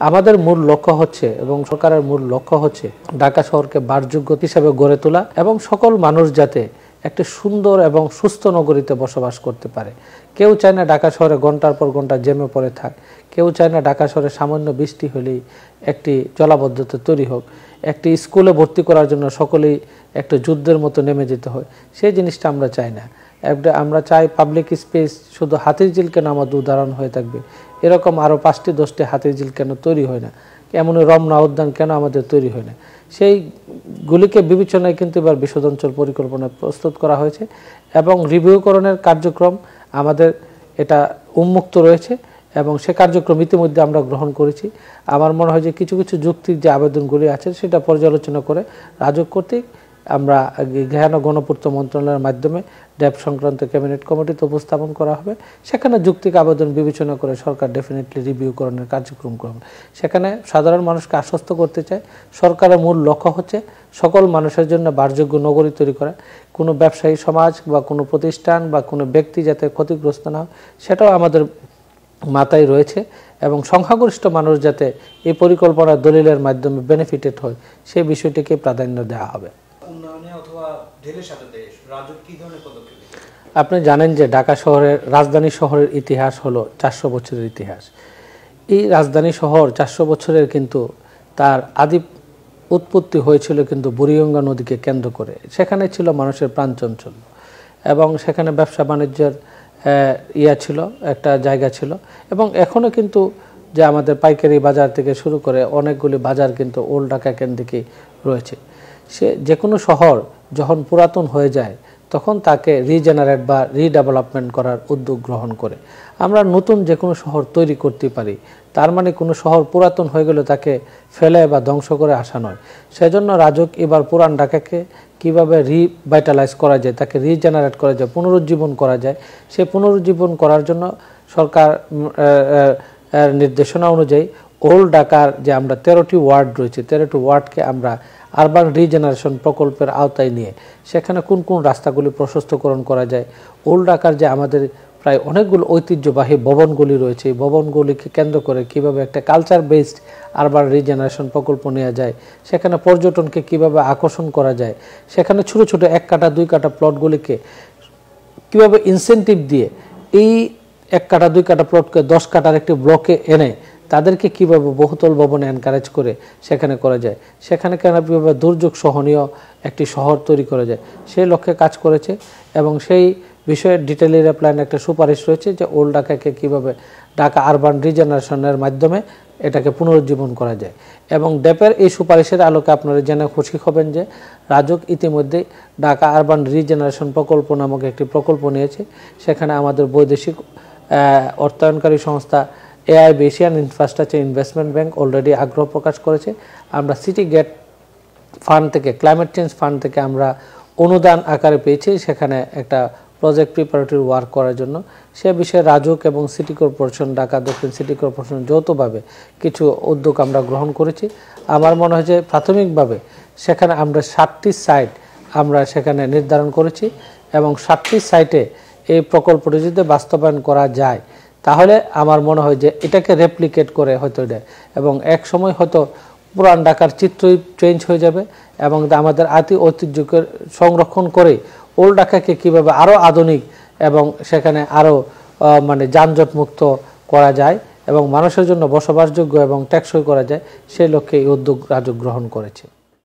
আমাদের মূল লক্ষ্য হচ্ছে এবং সরকারের মূল লক্ষ্য হচ্ছে ঢাকা শহরকে বাসযোগ্য হিসেবে গড়ে তোলা এবং সকল মানুষ যাতে একটা সুন্দর এবং সুস্থ নগরীতে বসবাস করতে পারে। কেউ চায় না ঢাকা শহরে ঘন্টার পর ঘন্টা জ্যামে পড়ে থাক, কেউ চায় না ঢাকা শহরে সামান্য বৃষ্টি হলেই একটি জলাবদ্ধতা তৈরি হোক, একটি স্কুলে ভর্তি করার জন্য সকলেই একটা যুদ্ধের মতো নেমে যেতে হয়, সেই জিনিসটা আমরা চাই না। আমরা চাই পাবলিক স্পেস শুধু হাতিরঝিল কেন আমাদের উদাহরণ হয়ে থাকবে, এরকম আরও 5টি 10টি হাতিরঝিল কেন তৈরি হয় না, এমনই রমনা উদ্যান কেন আমাদের তৈরি হয় না, সেইগুলিকে বিবেচনায় কিন্তু এবার বিশদ অঞ্চল পরিকল্পনা প্রস্তুত করা হয়েছে এবং রিভিউকরণের কার্যক্রম আমাদের এটা উন্মুক্ত রয়েছে এবং সে কার্যক্রম ইতিমধ্যে আমরা গ্রহণ করেছি। আমার মনে হয় যে কিছু কিছু যুক্তির যে আবেদনগুলি আছে সেটা পর্যালোচনা করে রাজউক কর্তৃক আমরা গৃহায়ন ও গণপূর্ত মন্ত্রণালয়ের মাধ্যমে ড্যাব সংক্রান্ত ক্যাবিনেট কমিটিতে উপস্থাপন করা হবে। সেখানে যৌক্তিক আবেদন বিবেচনা করে সরকার ডেফিনেটলি রিভিউকরণের কার্যক্রম করবে। সেখানে সাধারণ মানুষকে আশ্বস্ত করতে চাই, সরকারের মূল লক্ষ্য হচ্ছে সকল মানুষের জন্য বাসযোগ্য নগরী তৈরি করা। কোনো ব্যবসায়ী সমাজ বা কোনো প্রতিষ্ঠান বা কোনো ব্যক্তি যাতে ক্ষতিগ্রস্ত না হয় সেটাও আমাদের মাথায় রয়েছে এবং সংখ্যাগরিষ্ঠ মানুষ যাতে এই পরিকল্পনার দলিলের মাধ্যমে বেনিফিটেড হয় সেই বিষয়টিকে প্রাধান্য দেওয়া হবে। আপনি জানেন যে ঢাকা শহরের রাজধানী শহরের ইতিহাস হলো 400 বছরের ইতিহাস। এই রাজধানী শহর 400 বছরের কিন্তু তার আদি উৎপত্তি হয়েছিল কিন্তু বুড়িগঙ্গা নদীকে কেন্দ্র করে। সেখানে ছিল মানুষের প্রাণচঞ্চল এবং সেখানে ব্যবসা বাণিজ্যের ছিল, একটা জায়গা ছিল এবং এখনও কিন্তু যে আমাদের পাইকারি বাজার থেকে শুরু করে অনেকগুলি বাজার কিন্তু ওল্ড ঢাকা কেন্দ্রিকই রয়েছে। যে কোনো শহর যখন পুরাতন হয়ে যায় তখন তাকে রিজেনারেট বা রিডেভেলপমেন্ট করার উদ্যোগ গ্রহণ করে। আমরা নতুন যে কোনো শহর তৈরি করতে পারি, তার মানে কোনো শহর পুরাতন হয়ে গেলে তাকে ফেলে বা ধ্বংস করে আসা নয়। সেজন্য রাজউক এবার পুরান ঢাকাকে কীভাবে রিভাইটালাইজ করা যায়, তাকে রিজেনারেট করা যায়, পুনরুজ্জীবন করা যায়, সেই পুনরুজ্জীবন করার জন্য সরকার নির্দেশনা অনুযায়ী ওল্ড ঢাকার যে আমরা 13টি ওয়ার্ড রয়েছে 13টি ওয়ার্ডকে আমরা আরবান রিজেনারেশন প্রকল্পের আওতায় নিয়ে সেখানে কোন কোন রাস্তাগুলি প্রশস্তকরণ করা যায়, ওল্ড ঢাকার যে আমাদের প্রায় অনেকগুলো ঐতিহ্যবাহী ভবনগুলি রয়েছে এই ভবনগুলিকে কেন্দ্র করে কিভাবে একটা কালচার বেসড আরবান রিজেনারেশন প্রকল্প নেওয়া যায়, সেখানে পর্যটনকে কিভাবে আকর্ষণ করা যায়, সেখানে ছোট ছোট 1 কাঠা 2 কাঠা প্লটগুলিকে কিভাবে ইনসেন্টিভ দিয়ে এই 1 কাঠা 2 কাঠা প্লটকে 10 কাঠার একটি ব্লকে এনে তাদেরকে কিভাবে বহুতল ভবনে এনকারেজ করে সেখানে করা যায়, সেখানে কিভাবে দুর্যোগ সহনীয় একটি শহর তৈরি করা যায় সেই লক্ষ্যে কাজ করেছে এবং সেই বিষয়ে ডিটেল এরিয়া প্ল্যান একটা সুপারিশ রয়েছে যে ওল্ড ঢাকাকে কীভাবে ঢাকা আরবান রিজেনারেশনের মাধ্যমে এটাকে পুনরুজ্জীবন করা যায়। এবং ড্যাপের এই সুপারিশের আলোকে আপনারা জেনে খুশি হবেন যে রাজউক ইতিমধ্যে ঢাকা আরবান রিজেনারেশন প্রকল্প নামক একটি প্রকল্প নিয়েছে। সেখানে আমাদের বৈদেশিক অর্থায়নকারী সংস্থা AIB Asian infrastructure investment bank already আগ্রহ প্রকাশ করেছে। আমরা সিটি গেট ফান্ড থেকে, ক্লাইমেট চেঞ্জ ফান্ড থেকে আমরা অনুদান আকারে পেয়েছি সেখানে একটা প্রজেক্ট প্রিপারেটরি ওয়ার্ক করার জন্য। সে বিষয়ে রাজউক এবং সিটি কর্পোরেশন, ঢাকা দক্ষিণ সিটি কর্পোরেশন যৌথভাবে কিছু উদ্যোগ আমরা গ্রহণ করেছি। আমার মনে হয় যে প্রাথমিকভাবে সেখানে আমরা 7টি সাইট আমরা সেখানে নির্ধারণ করেছি এবং 7টি সাইটে এই প্রকল্পটি যদি বাস্তবায়ন করা যায় তাহলে আমার মনে হয় যে এটাকে রেপ্লিকেট করে হয়তো এটা এবং এক সময় হয়তো পুরান ঢাকার চিত্রই চেঞ্জ হয়ে যাবে এবং আমাদের ঐতিহ্যকে সংরক্ষণ করে ওল্ড ঢাকাকে কীভাবে আরও আধুনিক এবং সেখানে আরও মানে যানজট মুক্ত করা যায় এবং মানুষের জন্য বসবাসযোগ্য এবং টেকসই করা যায় সেই লক্ষ্যে এই উদ্যোগ রাজউক গ্রহণ করেছে।